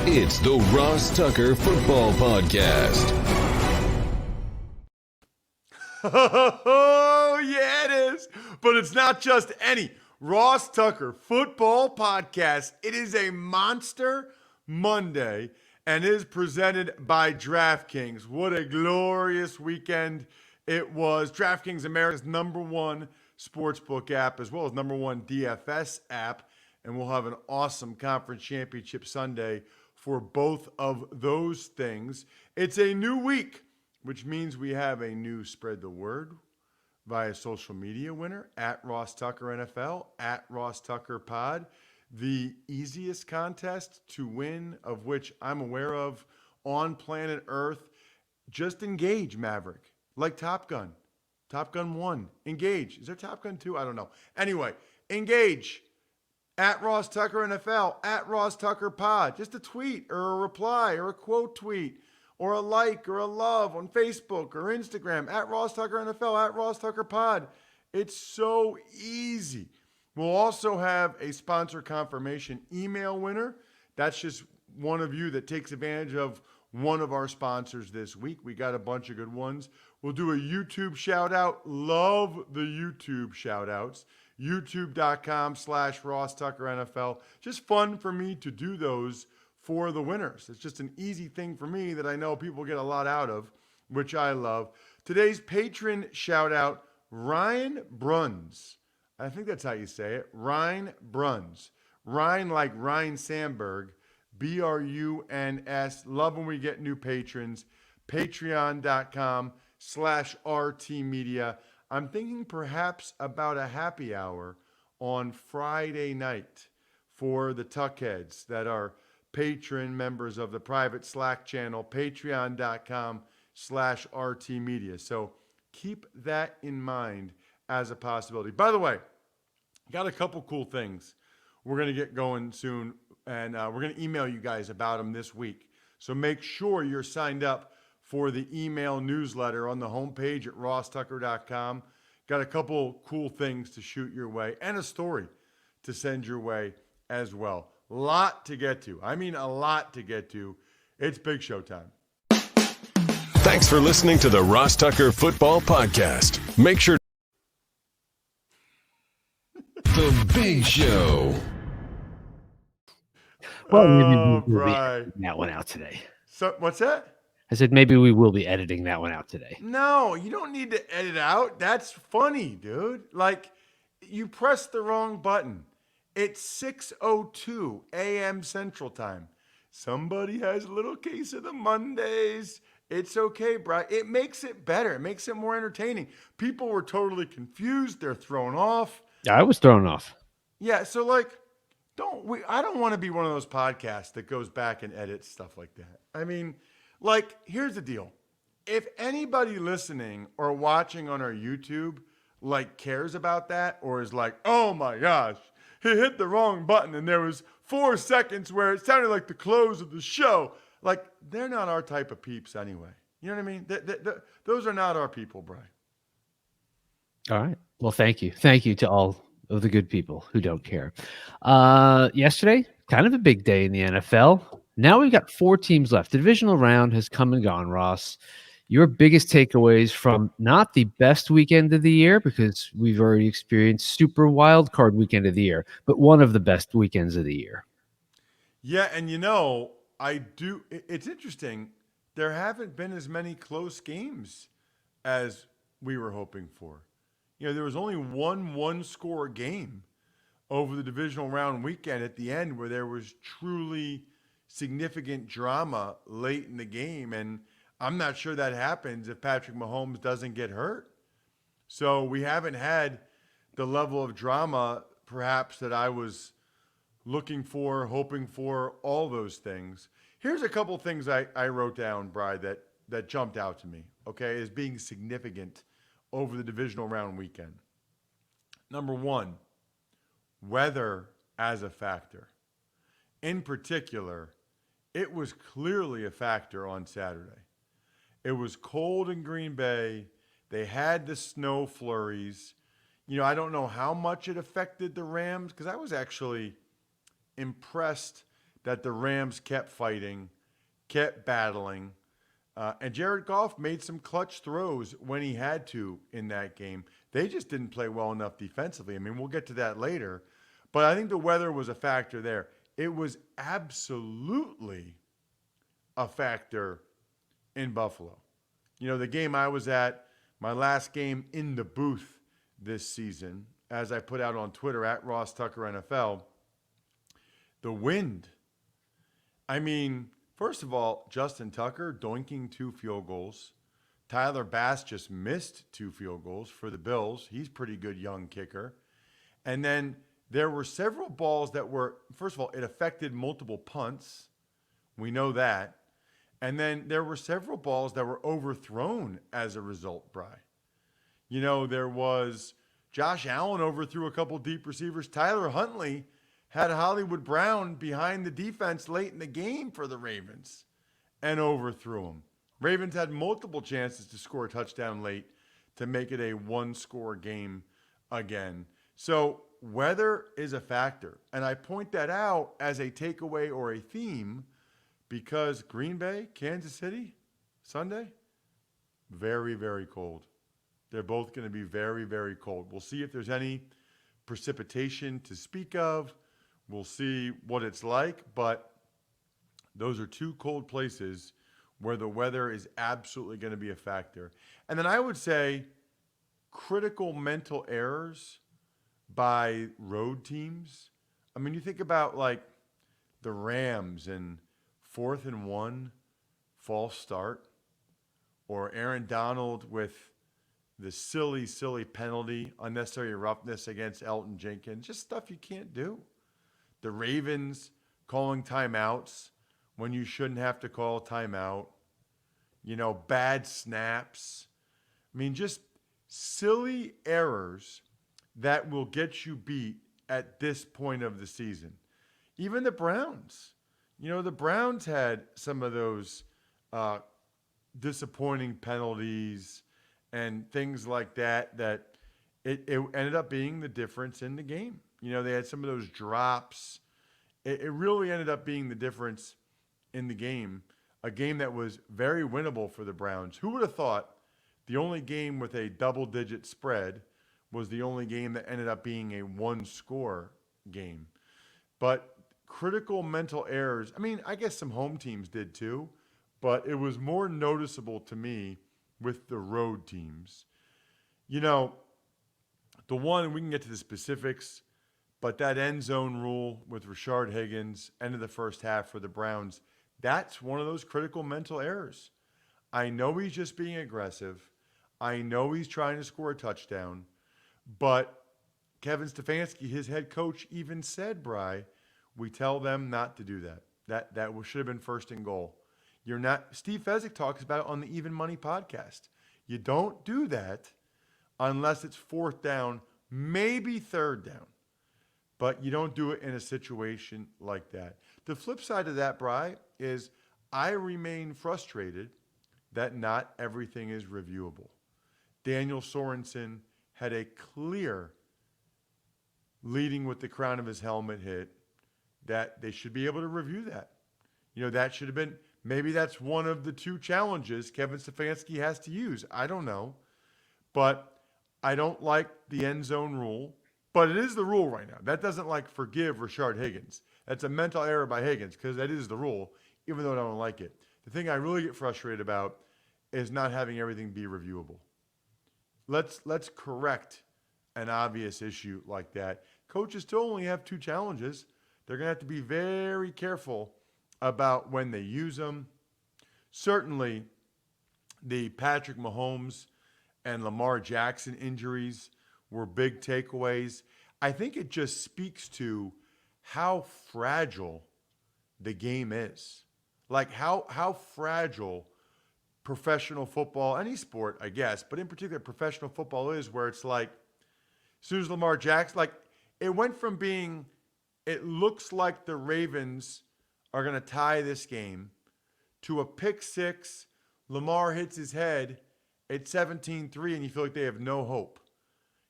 It's the Ross Tucker Football Podcast. Oh, yeah, it is. But it's not just any Ross Tucker Football Podcast. It is a Monster Monday and is presented by DraftKings. What a glorious weekend it was. DraftKings, America's #1 sportsbook app, as well as #1 DFS app. And we'll have an awesome conference championship Sunday for both of those things. It's a new week, which means we have a new Spread the Word via social media winner at Ross Tucker NFL, at RossTuckerPod. The easiest contest to win, of which I'm aware of on planet Earth. Just engage, Maverick, like Top Gun. Top Gun 1. Engage. Is there Top Gun 2? I don't know. Anyway, engage. At Ross Tucker NFL, at Ross Tucker Pod. Just a tweet or a reply or a quote tweet or a like or a love on Facebook or Instagram. At Ross Tucker NFL, at Ross Tucker Pod. It's so easy. We'll also have a sponsor confirmation email winner. That's just one of you that takes advantage of one of our sponsors this week. We got a bunch of good ones. We'll do a YouTube shout out. Love the YouTube shout outs. YouTube.com/RossTuckerNFL. Just fun for me to do those for the winners. It's just an easy thing for me that I know people get a lot out of, which I love. Today's patron shout out, Ryan Bruns. I think that's how you say it. Ryan Bruns. Ryan like Ryan Sandberg. Bruns. Love when we get new patrons. Patreon.com/RTmedia. I'm thinking perhaps about a happy hour on Friday night for the Tuckheads that are patron members of the private Slack channel, patreon.com/RTmedia. So keep that in mind as a possibility. By the way, got a couple cool things we're going to get going soon, and we're going to email you guys about them this week. So make sure you're signed up for the email newsletter on the homepage at RossTucker.com. Got a couple cool things to shoot your way and a story to send your way as well. Lot to get to. I mean, a lot to get to. It's big show time. Thanks for listening to the Ross Tucker Football Podcast. Make sure The Big Show. Well, maybe Oh, we'll be Bri. editing that one out today. So, what's that? I said maybe we will be editing that one out today. No, you don't need to edit out. That's funny, dude. Like, you pressed the wrong button. It's 6:02 a.m. Central Time. Somebody has a little case of the Mondays. It's okay, Bri. It makes it better. It makes it more entertaining. People were totally confused. They're thrown off. I was thrown off. Yeah, so like, I don't want to be one of those podcasts that goes back and edits stuff like that. I mean, like, here's the deal. If anybody listening or watching on our YouTube, like, cares about that or is like, oh my gosh, he hit the wrong button and there was 4 seconds where it sounded like the close of the show. Like, they're not our type of peeps anyway. You know what I mean? Those are not our people, Brian. All right. Well, thank you. Thank you to all of the good people who don't care. Yesterday, kind of a big day in the NFL. Now we've got 4 teams left. The divisional round has come and gone, Ross. Your biggest takeaways from not the best weekend of the year, because we've already experienced super wild card weekend of the year, but one of the best weekends of the year. Yeah, and it's interesting. There haven't been as many close games as we were hoping for. There was only one score game over the divisional round weekend at the end where there was truly significant drama late in the game. And I'm not sure that happens if Patrick Mahomes doesn't get hurt. So we haven't had the level of drama perhaps that I was looking for, hoping for, all those things. Here's a couple things I wrote down, Bri, that jumped out to me, okay, as being significant over the divisional round weekend. Number 1, weather as a factor. In particular, it was clearly a factor on Saturday. It was cold in Green Bay. They had the snow flurries. I don't know how much it affected the Rams because I was actually impressed that the Rams kept fighting, kept battling. And Jared Goff made some clutch throws when he had to in that game. They just didn't play well enough defensively. I mean, we'll get to that later. But I think the weather was a factor there. It was absolutely a factor in Buffalo. You know, the game I was at, my last game in the booth this season, as I put out on Twitter at RossTuckerNFL, the wind. I mean, first of all, Justin Tucker doinking 2 field goals. Tyler Bass just missed 2 field goals for the Bills. He's pretty good young kicker. And then there were several balls that were, first of all, it affected multiple punts. We know that. And then there were several balls that were overthrown as a result, Bry. You know, there was Josh Allen overthrew a couple deep receivers. Tyler Huntley had Hollywood Brown behind the defense late in the game for the Ravens and overthrew him. Ravens had multiple chances to score a touchdown late to make it a 1-score game again. So weather is a factor. And I point that out as a takeaway or a theme because Green Bay, Kansas City, Sunday, very, very cold. They're both going to be very, very cold. We'll see if there's any precipitation to speak of. We'll see what it's like, but those are 2 cold places where the weather is absolutely going to be a factor. And then I would say critical mental errors by road teams. I mean, you think about like the Rams and 4th and 1 false start, or Aaron Donald with the silly penalty, unnecessary roughness against Elton Jenkins, just stuff you can't do. The Ravens calling timeouts when you shouldn't have to call a timeout. You know, bad snaps. I mean, just silly errors that will get you beat at this point of the season. Even the Browns. You know, the Browns had some of those disappointing penalties and things like that, that it ended up being the difference in the game. You know, they had some of those drops. It really ended up being the difference in the game, a game that was very winnable for the Browns. Who would have thought the only game with a double-digit spread was the only game that ended up being a 1-score game? But critical mental errors, I mean, I guess some home teams did too, but it was more noticeable to me with the road teams. You know, the one, we can get to the specifics, but that end zone rule with Rashard Higgins, end of the first half for the Browns, that's one of those critical mental errors. I know he's just being aggressive. I know he's trying to score a touchdown, but Kevin Stefanski, his head coach, even said, Bry, we tell them not to do that. That should have been first and goal. You're not. Steve Fezzik talks about it on the Even Money podcast. You don't do that unless it's 4th down, maybe 3rd down. But you don't do it in a situation like that. The flip side of that, Bry, is I remain frustrated that not everything is reviewable. Daniel Sorensen had a clear leading with the crown of his helmet hit that they should be able to review that. You know, that should have been, maybe that's one of the 2 challenges Kevin Stefanski has to use. I don't know. But I don't like the end zone rule. But it is the rule right now. That doesn't like forgive Rashard Higgins. That's a mental error by Higgins because that is the rule, even though I don't like it. The thing I really get frustrated about is not having everything be reviewable. Let's correct an obvious issue like that. Coaches still only have 2 challenges. They're going to have to be very careful about when they use them. Certainly, the Patrick Mahomes and Lamar Jackson injuries were big takeaways. I think it just speaks to how fragile the game is. Like how fragile professional football, any sport, I guess, but in particular professional football is, where it's like, as soon as Lamar Jackson, like it went from being, it looks like the Ravens are going to tie this game, to a pick six, Lamar hits his head at 17-3, and you feel like they have no hope.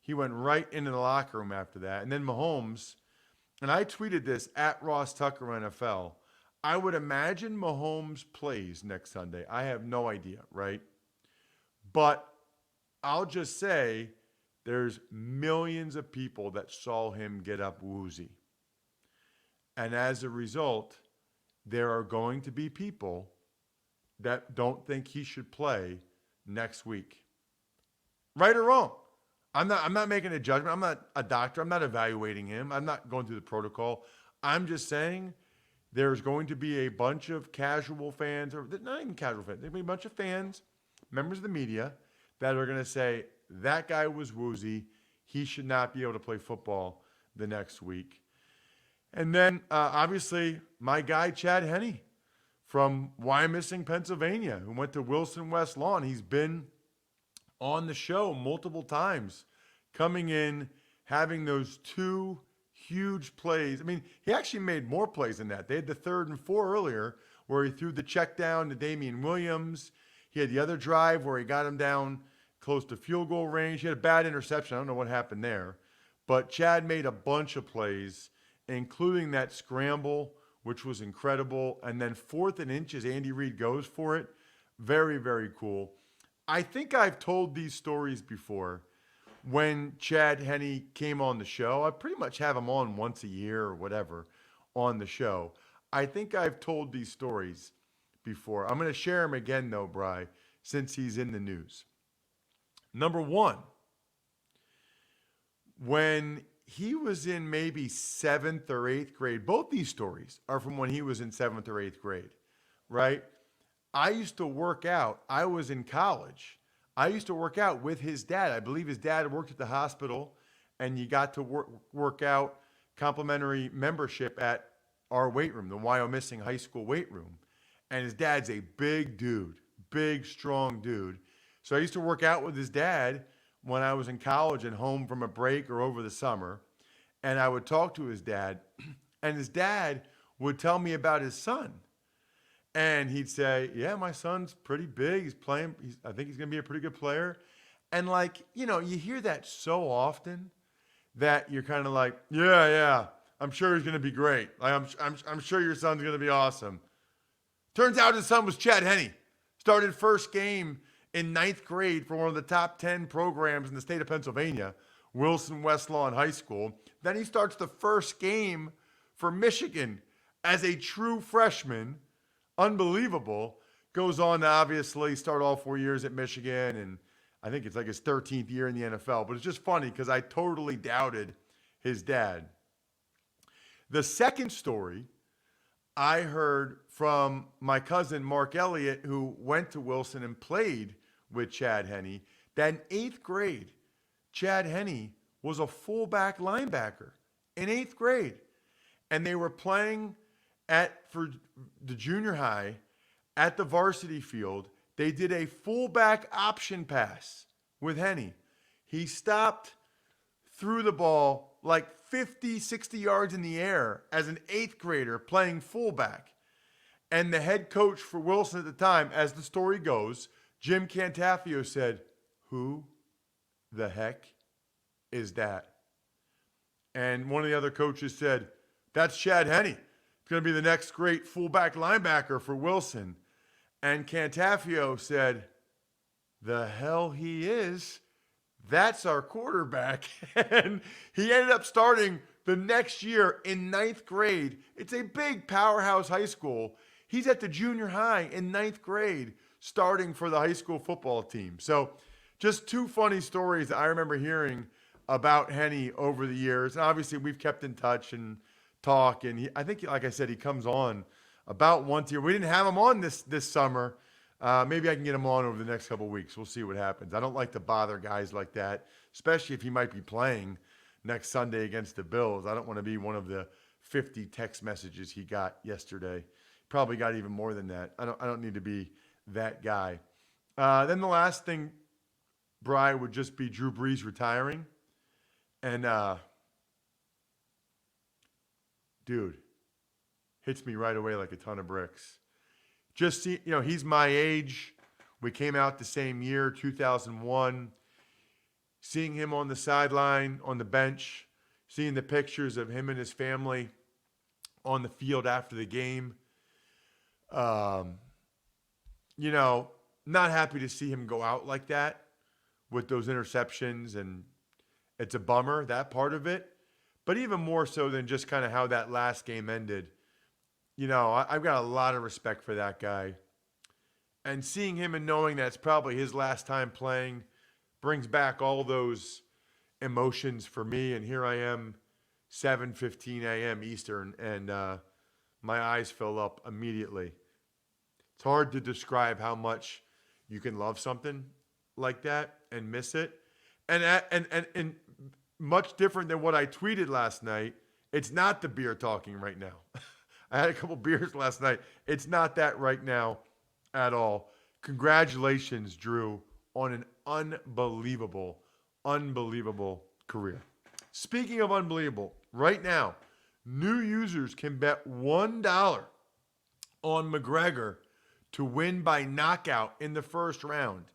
He went right into the locker room after that. And then Mahomes, and I tweeted this at RossTuckerNFL, I would imagine Mahomes plays next Sunday. I have no idea, right? But I'll just say there's millions of people that saw him get up woozy. And as a result, there are going to be people that don't think he should play next week. Right or wrong. I'm not making a judgment. I'm not a doctor. I'm not evaluating him. I'm not going through the protocol. I'm just saying there's going to be a bunch of casual fans, or not even casual fans, there's going to be a bunch of fans, members of the media, that are going to say, that guy was woozy. He should not be able to play football the next week. And then, obviously, my guy, Chad Henne from Wyomissing, Pennsylvania, who went to Wilson West Lawn. He's been on the show multiple times, coming in, having those two huge plays. I mean, he actually made more plays than that. They had the 3rd and 4 earlier where he threw the check down to Damian Williams. He had the other drive where he got him down close to field goal range. He had a bad interception. I don't know what happened there. But Chad made a bunch of plays, including that scramble, which was incredible. And then 4th and inches, Andy Reid goes for it. Very, very cool. I think I've told these stories before. When Chad Henne came on the show, I pretty much have him on once a year or whatever on the show. I think I've told these stories before. I'm going to share them again, though, Bri, since he's in the news. Number one, when he was in maybe 7th or 8th grade, both these stories are from when he was in 7th or 8th grade, right? I used to work out. I was in college. I used to work out with his dad. I believe his dad worked at the hospital, and you got to work out complimentary membership at our weight room, the Wyomissing High School weight room. And his dad's a big dude, big, strong dude. So I used to work out with his dad when I was in college and home from a break or over the summer. And I would talk to his dad, and his dad would tell me about his son. And he'd say, yeah, my son's pretty big. He's playing. I think he's going to be a pretty good player. And you hear that so often that you're kind of like, yeah, I'm sure he's going to be great. I'm sure your son's going to be awesome. Turns out his son was Chad Henne. Started first game in 9th grade for one of the top 10 programs in the state of Pennsylvania, Wilson West Lawn High School. Then he starts the first game for Michigan as a true freshman. Unbelievable. Goes on to obviously start all 4 years at Michigan, and I think it's like his 13th year in the NFL. But it's just funny because I totally doubted his dad. The second story I heard from my cousin Mark Elliott, who went to Wilson and played with Chad Henne, that in 8th grade, Chad Henne was a fullback linebacker in 8th grade. And they were playing for the junior high at the varsity field. They did a fullback option pass with Henne. He stopped, threw the ball like 50, 60 yards in the air as an 8th grader playing fullback. And the head coach for Wilson at the time, as the story goes, Jim Cantafio, said, "Who the heck is that?" And one of the other coaches said, "That's Chad Henne. It's going to be the next great fullback linebacker for Wilson." And Cantafio said, "The hell he is. That's our quarterback." And he ended up starting the next year in 9th grade. It's a big powerhouse high school. He's at the junior high in 9th grade starting for the high school football team. So just two funny stories I remember hearing about Henne over the years. And obviously we've kept in touch and talk. And I think, like I said, he comes on about once a year. We didn't have him on this summer. Maybe I can get him on over the next couple of weeks. We'll see what happens. I don't like to bother guys like that, especially if he might be playing next Sunday against the Bills. I don't want to be one of the 50 text messages he got yesterday. Probably got even more than that. I don't need to be that guy. Then the last thing, Bri, would just be Drew Brees retiring. And, dude, hits me right away like a ton of bricks. Just see, he's my age. We came out the same year, 2001. Seeing him on the sideline, on the bench, seeing the pictures of him and his family on the field after the game, Um, you know, not happy to see him go out like that with those interceptions, and it's a bummer, that part of it. But even more so than just kind of how that last game ended, I've got a lot of respect for that guy. And seeing him and knowing that it's probably his last time playing brings back all those emotions for me. And here I am, 7:15 a.m. Eastern, and my eyes fill up immediately. It's hard to describe how much you can love something like that and miss it. And much different than what I tweeted last night, it's not the beer talking right now. I had a couple beers last night. It's not that right now at all. Congratulations, Drew, on an unbelievable career. Speaking of unbelievable, right now, new users can bet $1 on McGregor to win by knockout in the first round.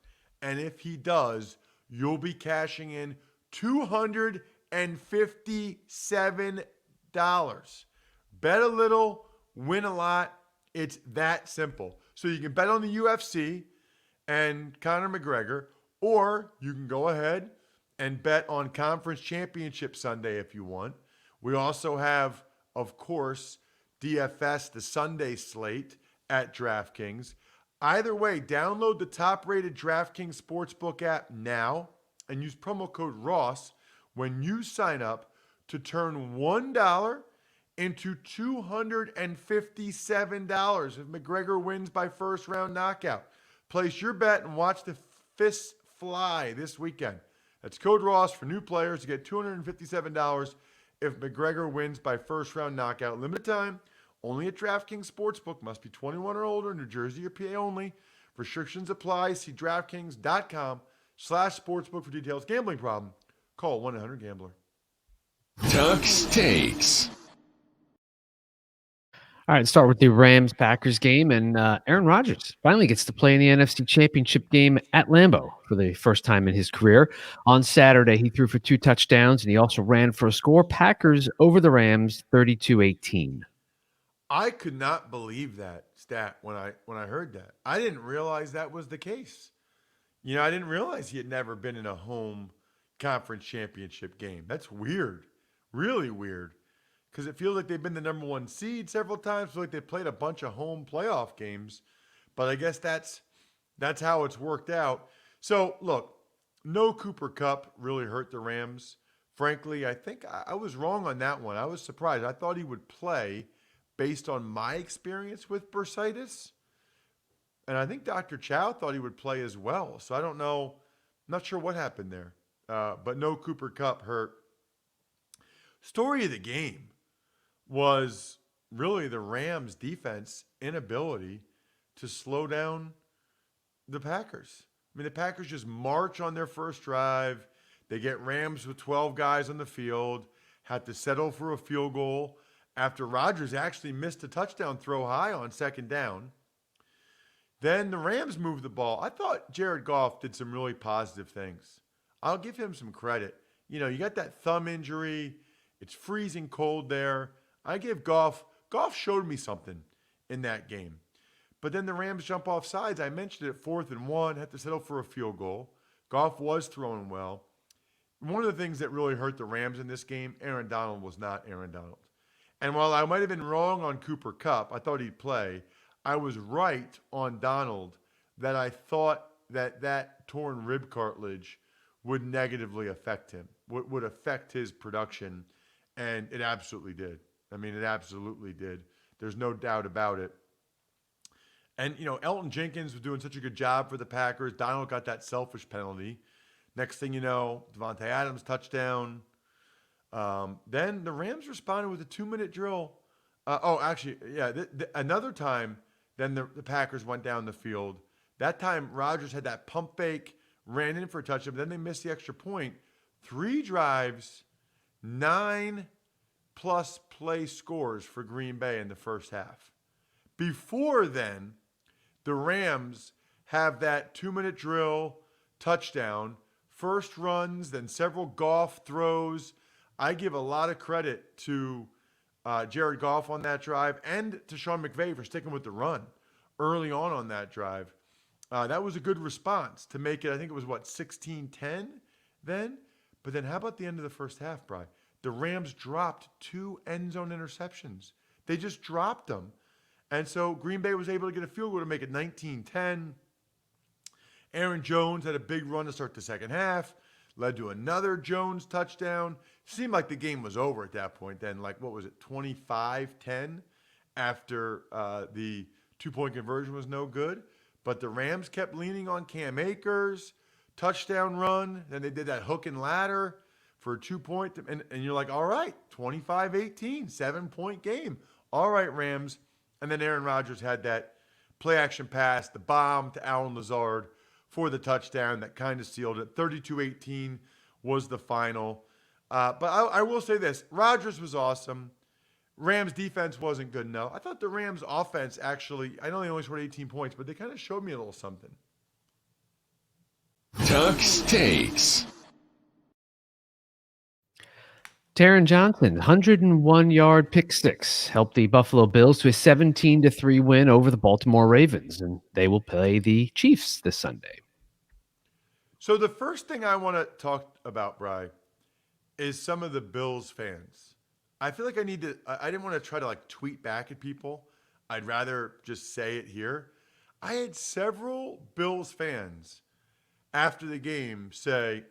And if he does, you'll be cashing in $257. Bet a little, win a lot. It's that simple. So you can bet on the UFC and Conor McGregor, or you can go ahead and bet on Conference Championship Sunday if you want. We also have, of course, DFS, the Sunday slate at DraftKings. Either way, download the top-rated DraftKings Sportsbook app now and use promo code ROSS when you sign up to turn $1 into $257 if McGregor wins by first-round knockout. Place your bet and watch the fists fly this weekend. That's code ROSS for new players to get $257 if McGregor wins by first-round knockout. Limited time, only at DraftKings Sportsbook. Must be 21 or older, New Jersey or PA only. Restrictions apply. See DraftKings.com/sportsbook for details. Gambling problem? Call 1-800-GAMBLER. Tuck's Takes. All right, start with the Rams-Packers game, and Aaron Rodgers finally gets to play in the NFC Championship game at Lambeau for the first time in his career. On Saturday, he threw for 2 touchdowns, and he also ran for a score. Packers over the Rams, 32-18. I could not believe that stat when I heard that. I didn't realize that was the case. I didn't realize he had never been in a home conference championship game. That's weird, really weird. Because it feels like they've been the number 1 seed several times. It feels like they played a bunch of home playoff games. But I guess that's how it's worked out. So, look, no Cooper Kupp really hurt the Rams. Frankly, I think I was wrong on that one. I was surprised. I thought he would play based on my experience with bursitis. And I think Dr. Chow thought he would play as well. So I don't know. I'm not sure what happened there. But no Cooper Kupp hurt. Story of the game was really the Rams' defense inability to slow down the Packers. I mean, the Packers just march on their first drive. They get Rams with 12 guys on the field, had to settle for a field goal after Rodgers actually missed a touchdown throw high on second down. Then the Rams moved the ball. I thought Jared Goff did some really positive things. I'll give him some credit. You got that thumb injury. It's freezing cold there. I give Goff showed me something in that game. But then the Rams jump off sides. I mentioned it, 4th and 1, had to settle for a field goal. Goff was throwing well. One of the things that really hurt the Rams in this game, Aaron Donald was not Aaron Donald. And while I might have been wrong on Cooper Kupp, I thought he'd play, I was right on Donald that I thought that torn rib cartilage would negatively affect him, would affect his production, and it absolutely did. I mean, it absolutely did. There's no doubt about it. And, Elton Jenkins was doing such a good job for the Packers. Donald got that selfish penalty. Next thing you know, Devontae Adams touchdown. Then the Rams responded with a 2-minute drill. Another time, then the Packers went down the field. That time, Rodgers had that pump fake, ran in for a touchdown, but then they missed the extra point. 3 drives, 9+ play scores for Green Bay in the first half. Before then, the Rams have that 2-minute drill, touchdown, first runs, then several Goff throws. I give a lot of credit to Jared Goff on that drive and to Sean McVay for sticking with the run. early on that drive. That was a good response to make it. I think it was 16-10 then. But then how about the end of the first half, Bri? The Rams dropped 2 end zone interceptions. They just dropped them. And so Green Bay was able to get a field goal to make it 19-10. Aaron Jones had a big run to start the second half, led to another Jones touchdown. Seemed like the game was over at that point then. 25-10 after the 2-point conversion was no good. But the Rams kept leaning on Cam Akers, touchdown run. Then they did that hook and ladder for a 2-point. And you're like, all right, 25-18, 7-point game. All right, Rams. And then Aaron Rodgers had that play-action pass, the bomb to Allen Lazard for the touchdown that kind of sealed it. 32-18 was the final. But I will say this. Rodgers was awesome. Rams defense wasn't good enough. I thought the Rams offense actually, I know they only scored 18 points, but they kind of showed me a little something. Tuck's Takes. Taron Johnson, 101-yard pick six, helped the Buffalo Bills to a 17-3 win over the Baltimore Ravens, and they will play the Chiefs this Sunday. So the first thing I want to talk about, Bri, is some of the Bills fans. I feel like I didn't want to try to tweet back at people. I'd rather just say it here. I had several Bills fans after the game say,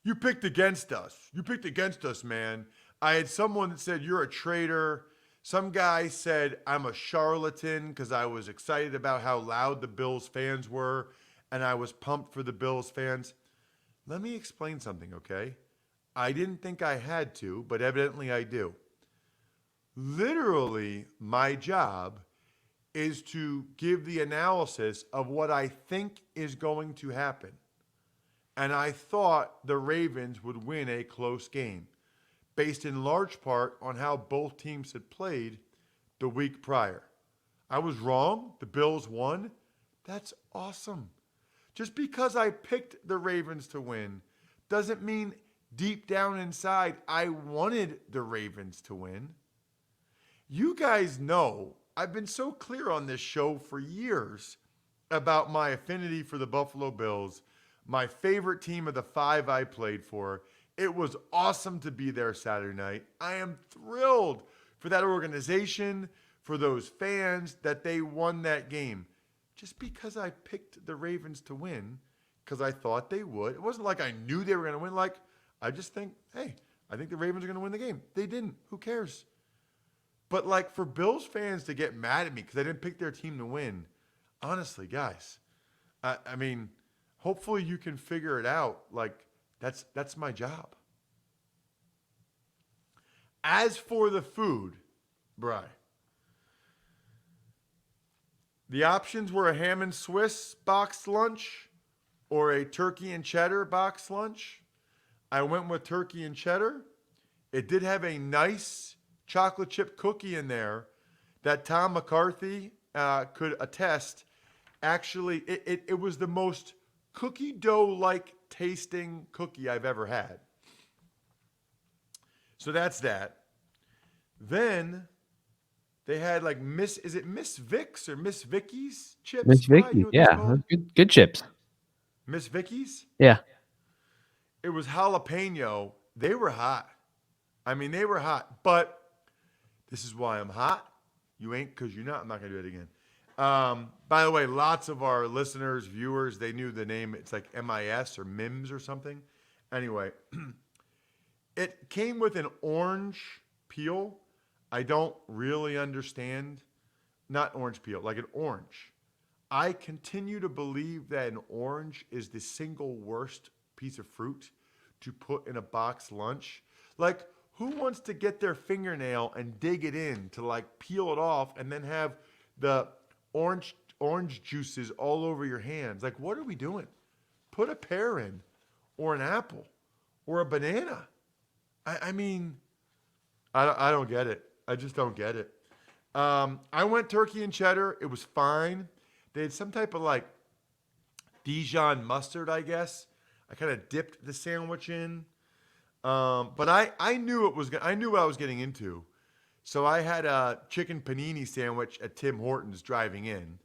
"You picked against us. You picked against us, man." I had someone that said, "You're a traitor." Some guy said, "I'm a charlatan," because I was excited about how loud the Bills fans were, and I was pumped for the Bills fans. Let me explain something, okay? I didn't think I had to, but evidently I do. Literally, my job is to give the analysis of what I think is going to happen. And I thought the Ravens would win a close game, based in large part on how both teams had played the week prior. I was wrong. The Bills won. That's awesome. Just because I picked the Ravens to win doesn't mean deep down inside I wanted the Ravens to win. You guys know I've been so clear on this show for years about my affinity for the Buffalo Bills, my favorite team of the 5 I played for. It was awesome to be there Saturday night. I am thrilled for that organization, for those fans, that they won that game. Just because I picked the Ravens to win, because I thought they would. It wasn't like I knew they were going to win. I just think, hey, I think the Ravens are going to win the game. They didn't. Who cares? But for Bills fans to get mad at me because I didn't pick their team to win, honestly, guys, I mean, hopefully you can figure it out. That's my job. As for the food, Bri, the options were a ham and Swiss boxed lunch or a turkey and cheddar boxed lunch. I went with turkey and cheddar. It did have a nice chocolate chip cookie in there that Tom McCarthy could attest. Actually, it was the most cookie dough-like tasting cookie I've ever had. So that's that. Then they had is it Miss Vic's or Miss Vicky's chips? Miss Vicky, yeah. Good chips. Miss Vicky's? Yeah. It was jalapeno. They were hot. I mean, they were hot. But this is why I'm hot. You ain't, because you're not. I'm not going to do it again. By the way, lots of our listeners, viewers, they knew the name. It's like MIS or MIMS or something. Anyway, it came with an orange peel. I don't really understand. Not orange peel, like an orange. I continue to believe that an orange is the single worst piece of fruit to put in a box lunch. Who wants to get their fingernail and dig it in to peel it off and then have the orange juices all over your hands? What are we doing? Put a pear in, or an apple, or a banana. I mean, I don't get it. I just don't get it. I went turkey and cheddar. It was fine. They had some type of Dijon mustard, I guess. I kind of dipped the sandwich in. But I knew I knew what I was getting into. So I had a chicken panini sandwich at Tim Hortons driving in.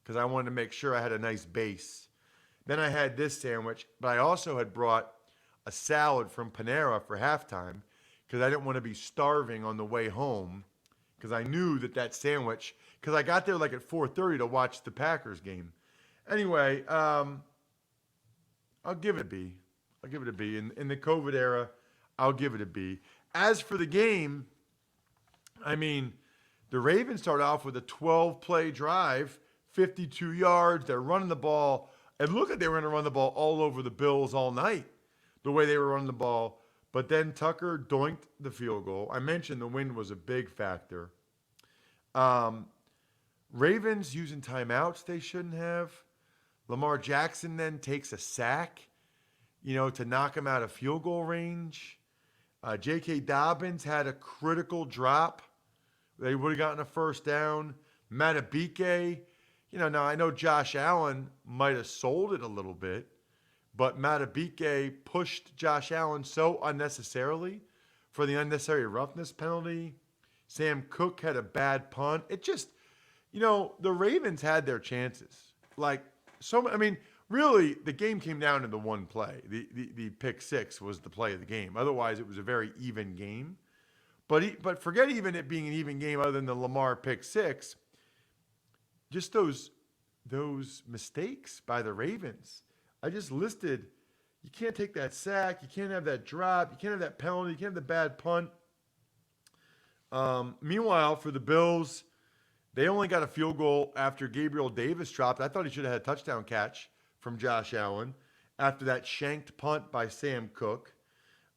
because I wanted to make sure I had a nice base. Then I had this sandwich, but I also had brought a salad from Panera for halftime because I didn't want to be starving on the way home because I knew that sandwich, because I got there like at 4:30 to watch the Packers game. Anyway, I'll give it a B. I'll give it a B. In the COVID era, I'll give it a B. As for the game, I mean, the Ravens start off with a 12-play drive, 52 yards. They're running the ball. It looked like they were going to run the ball all over the Bills all night, the way they were running the ball. But then Tucker doinked the field goal. I mentioned the wind was a big factor. Ravens using timeouts they shouldn't have. Lamar Jackson then takes a sack, to knock him out of field goal range. J.K. Dobbins had a critical drop. They would have gotten a first down. Matabike, now I know Josh Allen might have sold it a little bit, but Matabike pushed Josh Allen so unnecessarily for the unnecessary roughness penalty. Sam Cook had a bad punt. It just, the Ravens had their chances. Really, the game came down to the one play. The pick six was the play of the game. Otherwise, it was a very even game. But forget even it being an even game other than the Lamar pick six. Just those mistakes by the Ravens. I just listed, you can't take that sack. You can't have that drop. You can't have that penalty. You can't have the bad punt. Meanwhile, for the Bills, they only got a field goal after Gabriel Davis dropped. I thought he should have had a touchdown catch from Josh Allen after that shanked punt by Sam Cook.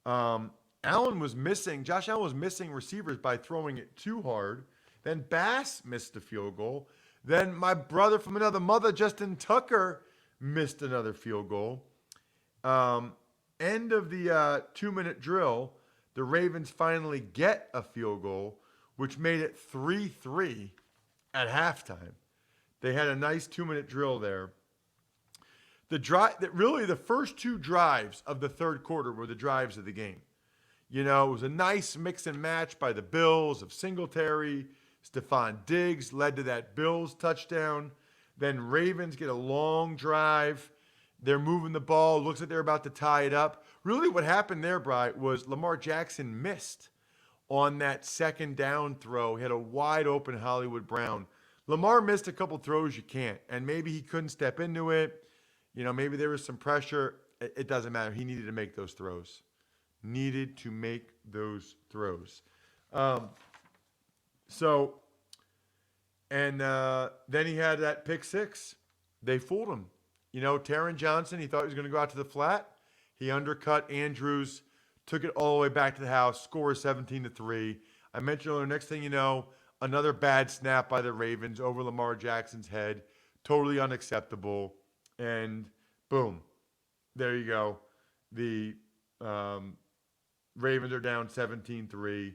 Josh Allen was missing receivers by throwing it too hard. Then Bass missed the field goal. Then my brother from another mother, Justin Tucker, missed another field goal. End of the 2-minute drill, the Ravens finally get a field goal, which made it 3-3 at halftime. They had a nice 2-minute drill there. The first two drives of the third quarter were the drives of the game. It was a nice mix and match by the Bills of Singletary. Stephon Diggs led to that Bills touchdown. Then Ravens get a long drive. They're moving the ball. Looks like they're about to tie it up. Really what happened there, Bri, was Lamar Jackson missed on that second down throw. He had a wide open Hollywood Brown. Lamar missed a couple throws you can't, and maybe he couldn't step into it. Maybe there was some pressure. It doesn't matter. He needed to make those throws. Then he had that pick six. They fooled him. Taron Johnson, he thought he was going to go out to the flat. He undercut Andrews, took it all the way back to the house, score 17-3. I mentioned earlier, next thing you know, another bad snap by the Ravens over Lamar Jackson's head. Totally unacceptable. And boom, there you go. The Ravens are down 17-3.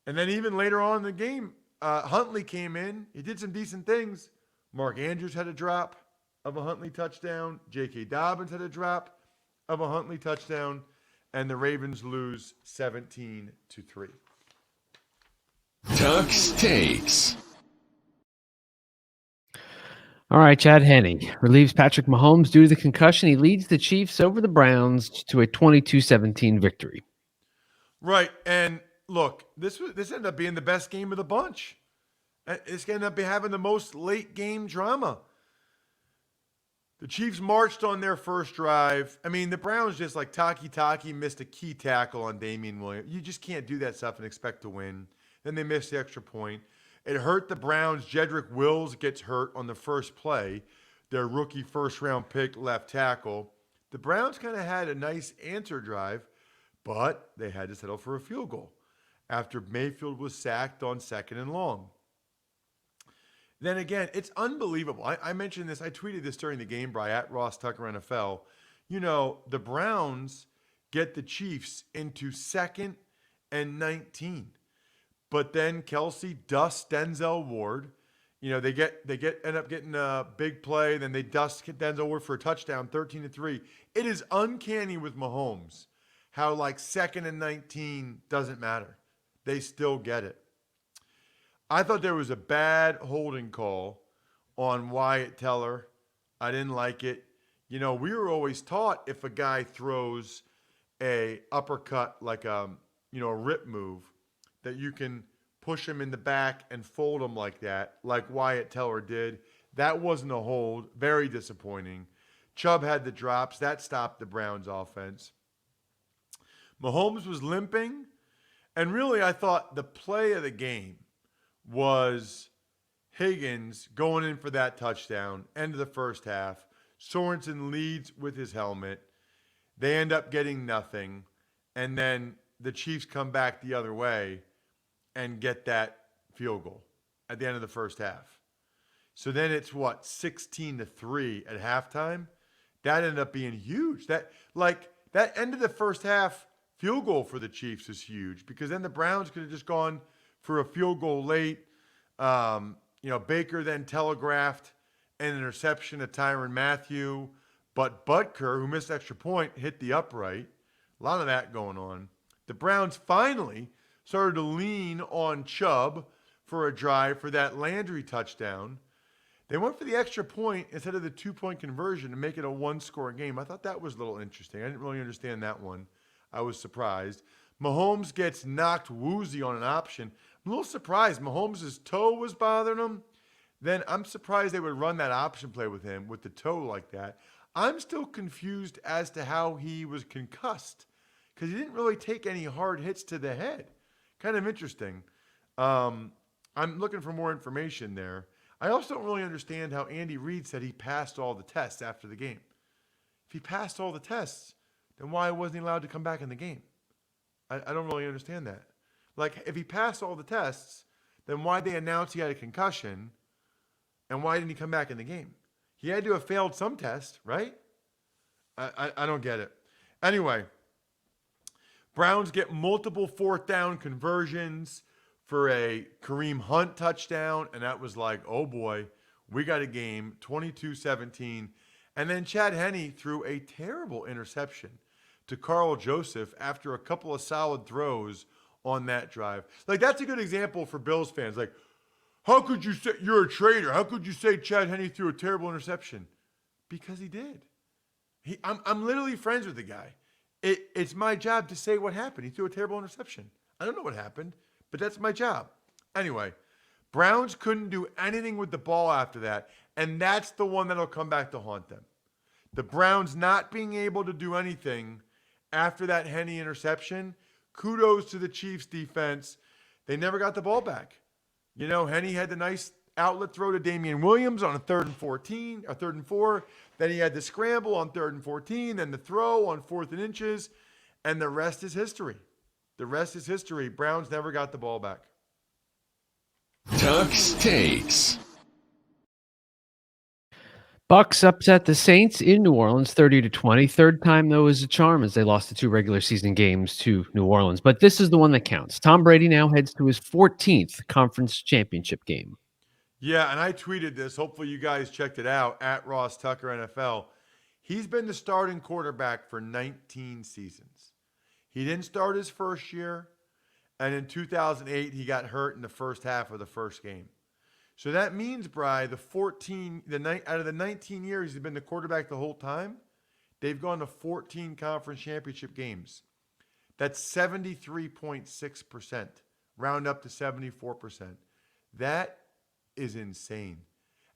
And then even later on in the game, Huntley came in. He did some decent things. Mark Andrews had a drop of a Huntley touchdown. J.K. Dobbins had a drop of a Huntley touchdown. And the Ravens lose 17-3. Tuck's Takes. All right, Chad Henne relieves Patrick Mahomes due to the concussion. He leads the Chiefs over the Browns to a 22-17 victory. Right, and look, this ended up being the best game of the bunch. It's going to end up having the most late game drama. The Chiefs marched on their first drive. The Browns just like Taki missed a key tackle on Damian Williams. You just can't do that stuff and expect to win. Then they missed the extra point. It hurt the Browns. Jedrick Wills gets hurt on the first play. Their rookie first-round pick left tackle. The Browns kind of had a nice answer drive, but they had to settle for a field goal after Mayfield was sacked on 2nd and long. Then again, it's unbelievable. I mentioned this. I tweeted this during the game, Bri, at RossTuckerNFL. The Browns get the Chiefs into 2nd and 19. But then Kelsey dusts Denzel Ward. They end up getting a big play. Then they dust Denzel Ward for a touchdown, 13-3. It is uncanny with Mahomes how 2nd and 19 doesn't matter. They still get it. I thought there was a bad holding call on Wyatt Teller. I didn't like it. We were always taught if a guy throws a uppercut like a rip move, that you can push him in the back and fold him like that, like Wyatt Teller did. That wasn't a hold. Very disappointing. Chubb had the drops. That stopped the Browns offense. Mahomes was limping. And really, I thought the play of the game was Higgins going in for that touchdown, end of the first half. Sorensen leads with his helmet. They end up getting nothing. And then the Chiefs come back the other way and get that field goal at the end of the first half. So then it's 16-3 at halftime. That ended up being huge. That end of the first half field goal for the Chiefs is huge, because then the Browns could have just gone for a field goal late. Baker then telegraphed an interception to Tyrann Mathieu, but Butker, who missed extra point, hit the upright. A lot of that going on. The Browns finally started to lean on Chubb for a drive for that Landry touchdown. They went for the extra point instead of the 2-point conversion to make it a one-score game. I thought that was a little interesting. I didn't really understand that one. I was surprised. Mahomes gets knocked woozy on an option. I'm a little surprised. Mahomes' toe was bothering him. Then I'm surprised they would run that option play with him with the toe like that. I'm still confused as to how he was concussed, because he didn't really take any hard hits to the head. Kind of interesting. I'm looking for more information there. I also don't really understand how Andy Reid said he passed all the tests after the game. If he passed all the tests, then why wasn't he allowed to come back in the game? I don't really understand that. Like, if he passed all the tests, then why'd they announce he had a concussion, and why didn't he come back in the game? He had to have failed some test, right? I don't get it. Anyway, Browns get multiple fourth down conversions for a Kareem Hunt touchdown, and that was like, oh boy, we got a game, 22-17. And then Chad Henne threw a terrible interception to Carl Joseph after a couple of solid throws on that drive. Like, that's a good example for Bills fans. Like, how could you say you're a traitor? How could you say Chad Henne threw a terrible interception? Because he did. I'm literally friends with the guy. It's my job to say what happened. He threw a terrible interception. I don't know what happened, but that's my job. Anyway, Browns couldn't do anything with the ball after that, and that's the one that'll come back to haunt them. The Browns not being able to do anything after that Henne interception. Kudos to the Chiefs defense. They never got the ball back. Henne had the nice outlet throw to Damian Williams on a 3rd and 4. Then he had the scramble on 3rd and 14, then the throw on 4th and inches, and the rest is history. The rest is history. Browns never got the ball back. Tuck's Takes. Bucks upset the Saints in New Orleans 30-20. Third time, though, is a charm, as they lost the 2 regular season games to New Orleans. But this is the one that counts. Tom Brady now heads to his 14th conference championship game. Yeah, and I tweeted this. Hopefully you guys checked it out, at RossTuckerNFL. He's been the starting quarterback for 19 seasons. He didn't start his first year, and in 2008, he got hurt in the first half of the first game. So that means, Bri, out of the 19 years he's been the quarterback the whole time, they've gone to 14 conference championship games. That's 73.6%. Round up to 74%. That is insane.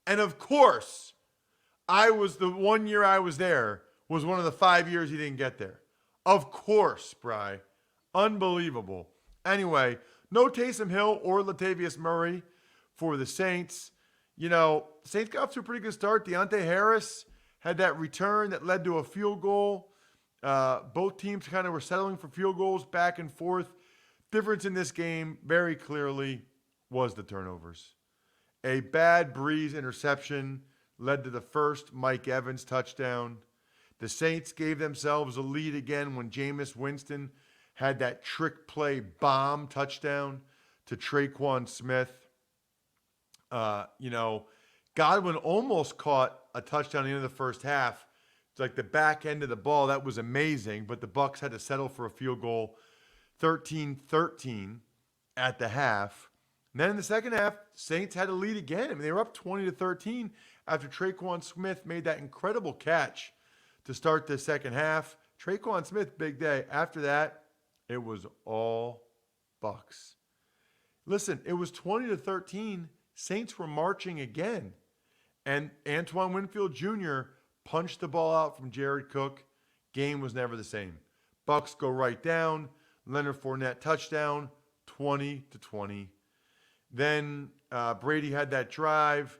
And of course, the 1 year I was there was one of the 5 years he didn't get there. Of course, Bri. Unbelievable. Anyway, no Taysom Hill or Latavius Murray for the Saints. Saints got off to a pretty good start. Deontay Harris had that return that led to a field goal. Both teams kind of were settling for field goals back and forth. Difference in this game, very clearly, was the turnovers. A bad Breeze interception led to the first Mike Evans touchdown. The Saints gave themselves a lead again when Jameis Winston had that trick play bomb touchdown to Traquan Smith. Godwin almost caught a touchdown at the end of the first half. It's like the back end of the ball. That was amazing, but the Bucs had to settle for a field goal, 13-13 at the half. And then in the second half, Saints had a lead again. I mean, they were up 20-13 after Traquan Smith made that incredible catch to start the second half. Traquan Smith, big day. After that, it was all Bucs. Listen, it was 20-13. Saints were marching again. And Antoine Winfield Jr. punched the ball out from Jared Cook. Game was never the same. Bucs go right down. Leonard Fournette touchdown, 20-20. Then Brady had that drive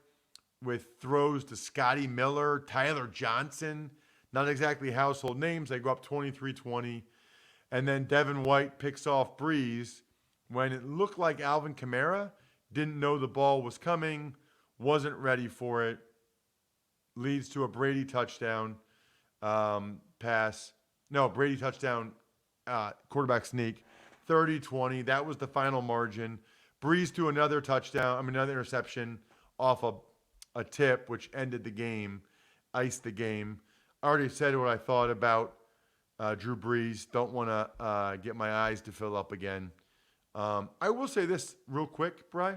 with throws to Scotty Miller, Tyler Johnson. Not exactly household names. They go up 23-20. And then Devin White picks off Breeze when it looked like Alvin Kamara didn't know the ball was coming, wasn't ready for it. Leads to a Brady touchdown pass. No, Brady touchdown quarterback sneak. 30-20. That was the final margin. Breeze to another touchdown. Another interception off a tip, which ended the game, iced the game. I already said what I thought about Drew Brees. Don't want to get my eyes to fill up again. I will say this real quick, Bri.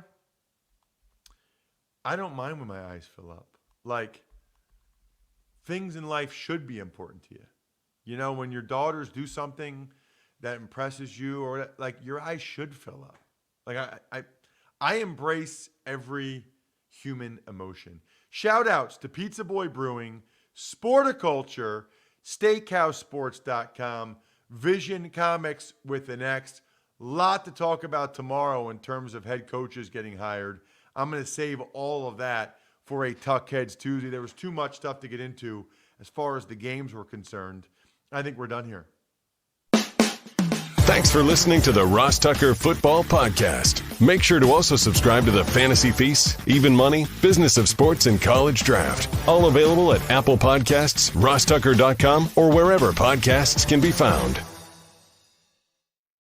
I don't mind when my eyes fill up. Like, things in life should be important to you. You know, when your daughters do something that impresses you, or like, your eyes should fill up. Like, I embrace every human emotion. Shout outs to Pizza Boy Brewing, Sporticulture, SteakhouseSports.com, Vision Comics with an X. Lot to talk about tomorrow in terms of head coaches getting hired. I'm going to save all of that for a Tuck Heads Tuesday. There was too much stuff to get into as far as the games were concerned. I think we're done here. Thanks for listening to the Ross Tucker Football Podcast. Make sure to also subscribe to the Fantasy Feast, Even Money, Business of Sports, and College Draft. All available at Apple Podcasts, RossTucker.com, or wherever podcasts can be found.